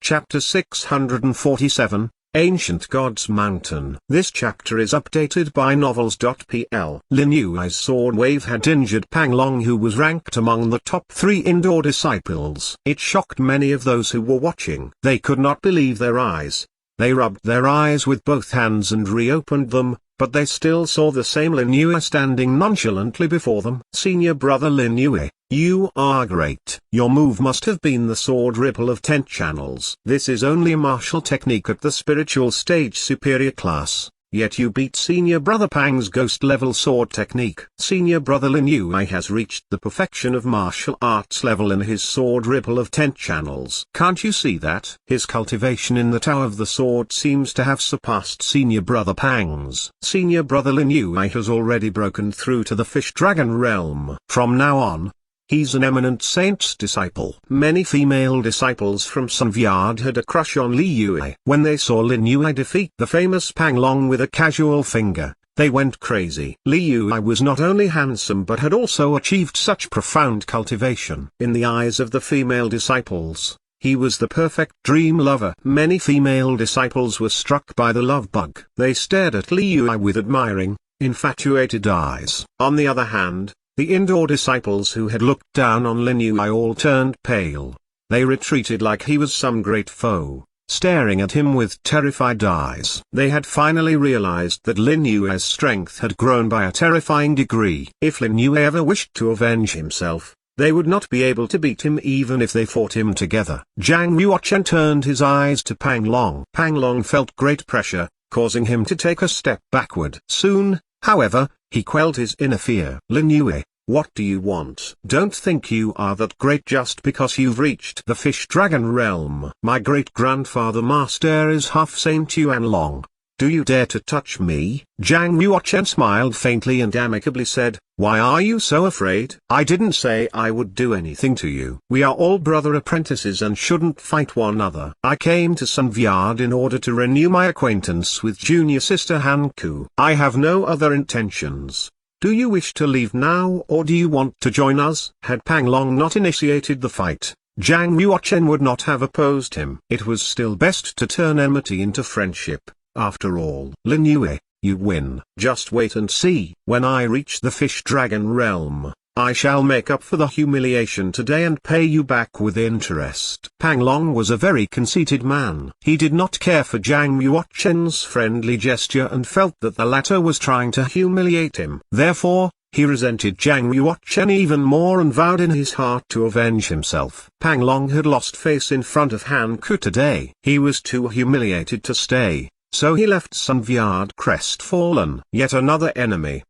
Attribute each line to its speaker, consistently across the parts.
Speaker 1: Chapter 647, Ancient Gods Mountain. This chapter is updated by Novels.pl. Lin Yue's sword wave had injured Pang Long, who was ranked among the top 3 indoor disciples. It shocked many of those who were watching. They could not believe their eyes. They rubbed their eyes with both hands and reopened them, but they still saw the same Lin Yue standing nonchalantly before them. Senior brother Lin Yue, you are great. Your move must have been the sword ripple of 10 channels. This is only a martial technique at the spiritual stage superior class, yet you beat senior brother Pang's ghost level sword technique. Senior brother Lin Yue has reached the perfection of martial arts level in his sword ripple of 10 channels. Can't you see that? His cultivation in the Tao of the Sword seems to have surpassed senior brother Pang's. Senior brother Lin Yue has already broken through to the fish dragon realm. From now on, he's an eminent saint's disciple. Many female disciples from Sunvyard had a crush on Li Yue. When they saw Lin Yue defeat the famous Pang Long with a casual finger, they went crazy. Li Yue was not only handsome but had also achieved such profound cultivation. In the eyes of the female disciples, he was the perfect dream lover. Many female disciples were struck by the love bug. They stared at Li Yue with admiring, infatuated eyes. On the other hand, the indoor disciples who had looked down on Lin Yue all turned pale. They retreated like he was some great foe, staring at him with terrified eyes. They had finally realized that Lin Yue's strength had grown by a terrifying degree. If Lin Yue ever wished to avenge himself, they would not be able to beat him even if they fought him together. Zhang Yuochen turned his eyes to Pang Long. Pang Long felt great pressure, causing him to take a step backward. Soon, however, he quelled his inner fear. Lin Yue, what do you want? Don't think you are that great just because you've reached the fish dragon realm. My great-grandfather master is half Saint Yuan Long. Do you dare to touch me? Zhang Yuochen smiled faintly and amicably said, why are you so afraid? I didn't say I would do anything to you. We are all brother apprentices and shouldn't fight one another. I came to Sunvyard in order to renew my acquaintance with junior sister Hanku. I have no other intentions. Do you wish to leave now or do you want to join us? Had Pang Long not initiated the fight, Zhang Yuochen would not have opposed him. It was still best to turn enmity into friendship. After all, Lin Yue, you win. Just wait and see. When I reach the fish dragon realm, I shall make up for the humiliation today and pay you back with interest. Pang Long was a very conceited man. He did not care for Zhang Yuochen's friendly gesture and felt that the latter was trying to humiliate him. Therefore, he resented Zhang Yuochen even more and vowed in his heart to avenge himself. Pang Long had lost face in front of Hanku today. He was too humiliated to stay, so he left Sunvyard crestfallen. Yet another enemy.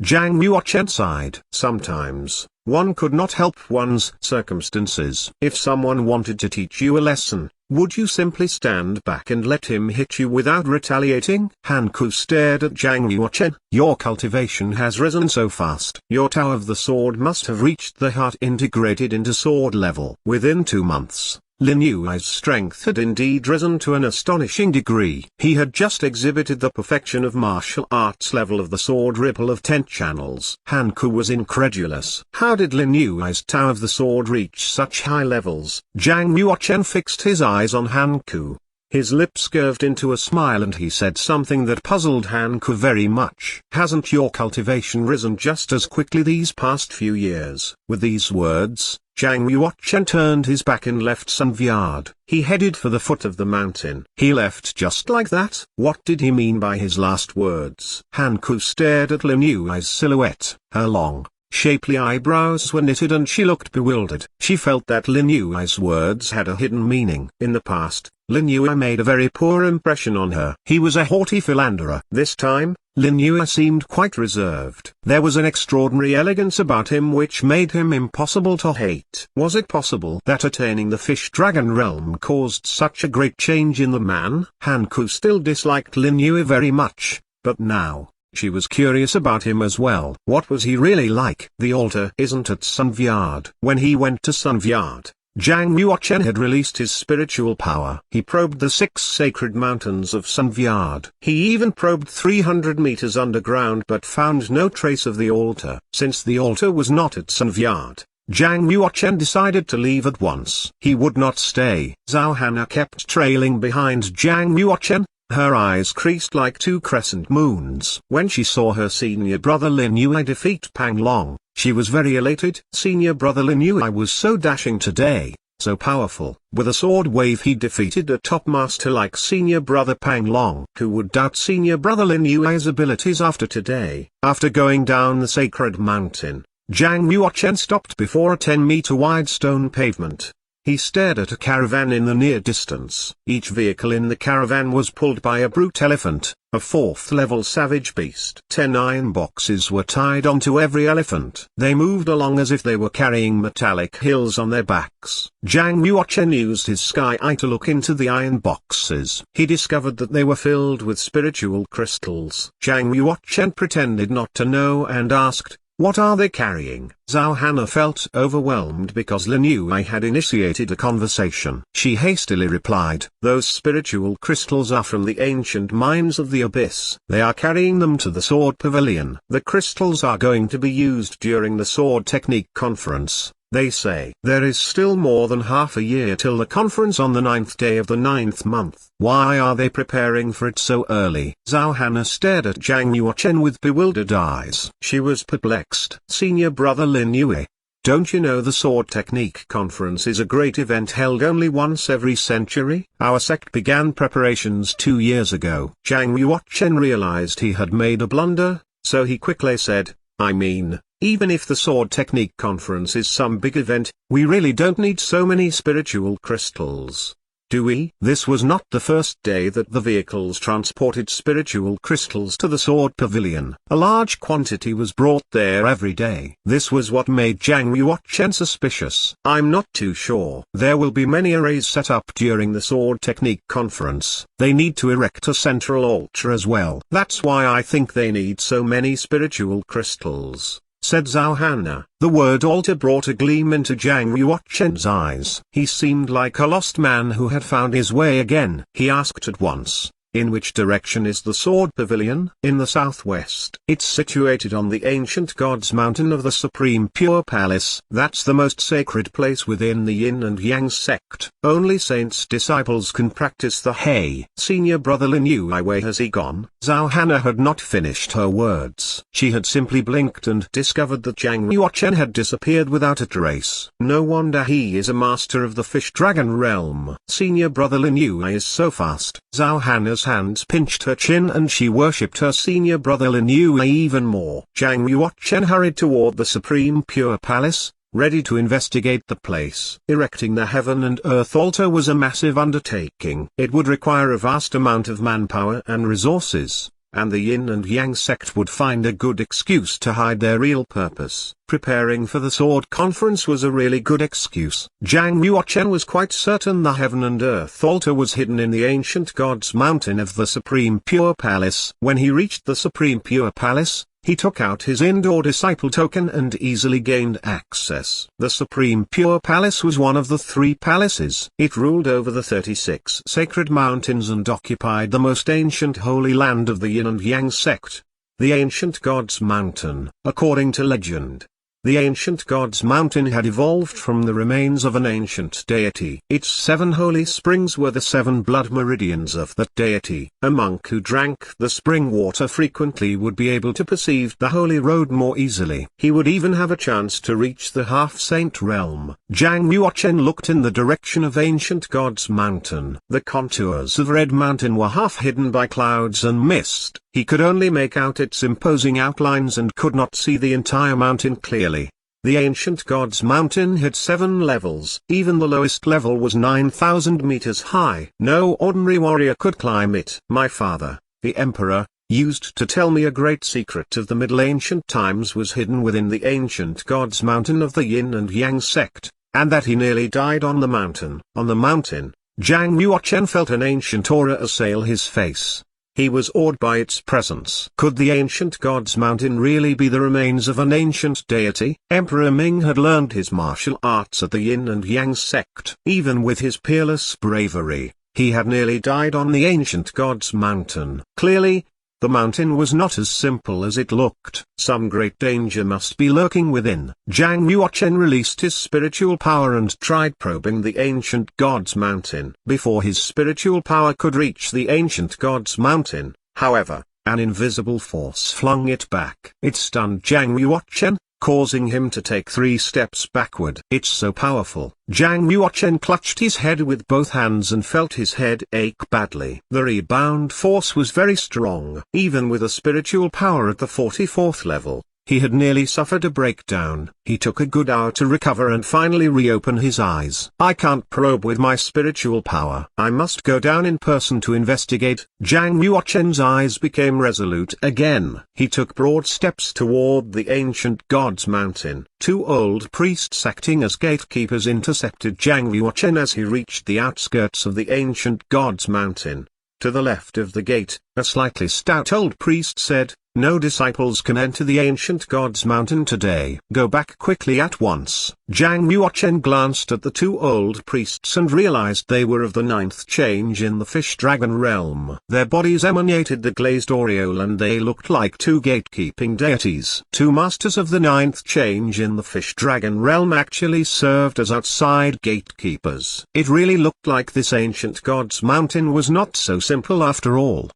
Speaker 1: Zhang Yuochen sighed. Sometimes, one could not help one's circumstances. If someone wanted to teach you a lesson, would you simply stand back and let him hit you without retaliating? Hanku stared at Zhang Yuochen. Your cultivation has risen so fast. Your Tao of the Sword must have reached the heart integrated into sword level. Within 2 months, Lin Yue's strength had indeed risen to an astonishing degree. He had just exhibited the perfection of martial arts level of the sword ripple of 10 channels. Hanku was incredulous. How did Lin Yue's Tao of the Sword reach such high levels? Zhang Yuochen fixed his eyes on Hanku. His lips curved into a smile and he said something that puzzled Hanku very much. Hasn't your cultivation risen just as quickly these past few years? With these words, Zhang Yuochen turned his back and left Sunvyard. He headed for the foot of the mountain. He left just like that? What did he mean by his last words? Hanku stared at Lin Yue's silhouette. Her long, shapely eyebrows were knitted and she looked bewildered. She felt that Lin Yue's words had a hidden meaning. In the past, Lin Yue made a very poor impression on her. He was a haughty philanderer. This time, Lin Yue seemed quite reserved. There was an extraordinary elegance about him which made him impossible to hate. Was it possible that attaining the fish dragon realm caused such a great change in the man? Hanku still disliked Lin Yue very much, but now, she was curious about him as well. What was he really like? The altar isn't at Sunvyard. When he went to Sunvyard, Zhang Yuochen had released his spiritual power. He probed the 6 sacred mountains of Sunvyard. He even probed 300 meters underground but found no trace of the altar. Since the altar was not at Sunvyard, Jiang Yuochen decided to leave at once. He would not stay. Zhao Hana kept trailing behind Jiang Yuochen, her eyes creased like two crescent moons. When she saw her senior brother Lin Yue defeat Pang Long, she was very elated. Senior brother Lin Yue was so dashing today, so powerful. With a sword wave he defeated a top master like senior brother Pang Long. Who would doubt senior brother Lin Yue's abilities after today? After going down the sacred mountain, Jiang Yuochen stopped before a 10-meter wide stone pavement. He stared at a caravan in the near distance. Each vehicle in the caravan was pulled by a brute elephant, a 4th-level savage beast. 10 iron boxes were tied onto every elephant. They moved along as if they were carrying metallic hills on their backs. Jiang Yuochen used his sky eye to look into the iron boxes. He discovered that they were filled with spiritual crystals. Jiang Yuochen pretended not to know and asked, "What are they carrying?" Zhao Hana felt overwhelmed because Lin Yue had initiated a conversation. She hastily replied, "Those spiritual crystals are from the ancient mines of the abyss. They are carrying them to the Sword Pavilion. The crystals are going to be used during the Sword Technique Conference. They say there is still more than half a year till the conference on the 9th day of the 9th month. Why are they preparing for it so early?" Zhao Hana stared at Jiang Yuochen with bewildered eyes. She was perplexed. "Senior brother Lin Yue, don't you know the Sword Technique Conference is a great event held only once every century? Our sect began preparations 2 years ago." Jiang Yuochen realized he had made a blunder, so he quickly said, "I mean, even if the Sword Technique Conference is some big event, we really don't need so many spiritual crystals. Do we?" This was not the first day that the vehicles transported spiritual crystals to the Sword Pavilion. A large quantity was brought there every day. This was what made Jiang Yuochen suspicious. "I'm not too sure. There will be many arrays set up during the Sword Technique Conference. They need to erect a central altar as well. That's why I think they need so many spiritual crystals," said Zhao Hana. The word altar brought a gleam into Jiang Yuochen's eyes. He seemed like a lost man who had found his way again. He asked at once, "In which direction is the Sword Pavilion?" "In the southwest. It's situated on the ancient God's Mountain of the Supreme Pure Palace. That's the most sacred place within the Yin and Yang sect. Only saints' disciples can practice the Hei." "Senior brother Lin Yue, where has he gone?" Zhao Hana had not finished her words. She had simply blinked and discovered that Jiang Yuochen had disappeared without a trace. No wonder he is a master of the Fish Dragon realm. "Senior brother Lin Yue is so fast." Zhao Hana's hands pinched her chin and she worshipped her senior brother Lin Yue even more. Jiang Yuochen hurried toward the Supreme Pure Palace, ready to investigate the place. Erecting the heaven and earth altar was a massive undertaking. It would require a vast amount of manpower and resources, and the Yin and Yang sect would find a good excuse to hide their real purpose. Preparing for the Sword Conference was a really good excuse. Jiang Yuochen was quite certain the heaven and earth altar was hidden in the ancient God's Mountain of the Supreme Pure Palace. When he reached the Supreme Pure Palace, he took out his indoor disciple token and easily gained access. The Supreme Pure Palace was one of the 3 palaces. It ruled over the 36 sacred mountains and occupied the most ancient holy land of the Yin and Yang sect, the ancient God's Mountain. According to legend, the ancient God's Mountain had evolved from the remains of an ancient deity. Its 7 holy springs were the 7 blood meridians of that deity. A monk who drank the spring water frequently would be able to perceive the holy road more easily. He would even have a chance to reach the half-saint realm. Jiang Yuochen looked in the direction of ancient God's Mountain. The contours of Red Mountain were half hidden by clouds and mist. He could only make out its imposing outlines and could not see the entire mountain clearly. The ancient God's Mountain had 7 levels. Even the lowest level was 9,000 meters high. No ordinary warrior could climb it. My father, the emperor, used to tell me a great secret of the Middle Ancient times was hidden within the ancient God's Mountain of the Yin and Yang sect, and that he nearly died on the mountain. On the mountain, Jiang Yuochen felt an ancient aura assail his face. He was awed by its presence. Could the ancient God's Mountain really be the remains of an ancient deity? Emperor Ming had learned his martial arts at the Yin and Yang sect. Even with his peerless bravery, he had nearly died on the ancient God's Mountain. Clearly, The mountain was not as simple as it looked. Some great danger must be lurking within. Zhang Yuochen released his spiritual power and tried probing the ancient god's mountain. Before his spiritual power could reach the ancient god's mountain, however, an invisible force flung it back. It stunned Zhang Yuochen, causing him to take 3 steps backward. It's so powerful. Zhang Yuochen clutched his head with both hands and felt his head ache badly. The rebound force was very strong. Even with a spiritual power at the 44th level, he had nearly suffered a breakdown. He took a good hour to recover and finally reopen his eyes. I can't probe with my spiritual power. I must go down in person to investigate. Zhang Yuochen's eyes became resolute again. He took broad steps toward the ancient god's mountain. 2 old priests acting as gatekeepers intercepted Zhang Yuochen as he reached the outskirts of the ancient god's mountain. To the left of the gate, a slightly stout old priest said, "No disciples can enter the ancient god's mountain today. Go back quickly at once." Zhang Yuochen glanced at the 2 old priests and realized they were of the 9th change in the fish dragon realm. Their bodies emanated the glazed aureole and they looked like 2 gatekeeping deities. 2 masters of the 9th change in the fish dragon realm actually served as outside gatekeepers. It really looked like this ancient god's mountain was not so simple after all.